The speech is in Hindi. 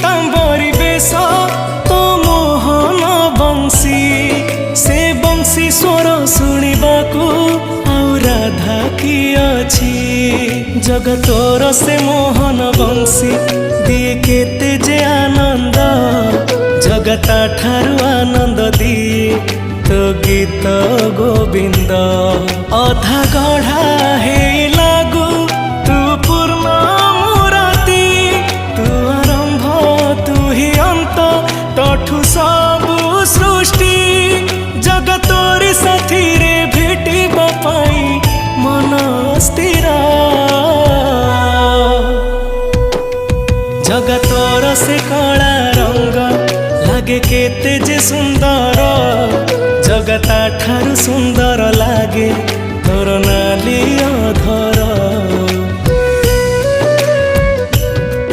पीताम्बरी बेश तो मोहन बंशी से बंशी स्वर शुणिबाकू आउ राधा की अछि जगतोर से मोहन बंशी दिए केते जे आनंद जगता ठारू आनंद दिए तो गीत गोविंद अधा गढ़ा हे लागू तू पूर्ण मुराती तू आरंभ तू ही अंत तठू सबु सृष्टि जगतोरी साथी रे भेटिबा पाई मन स्थिर जगतोर से कला रंग लागे केते जे सुंदर जगता ठारू सुंदर लागे तोर नाली अधर।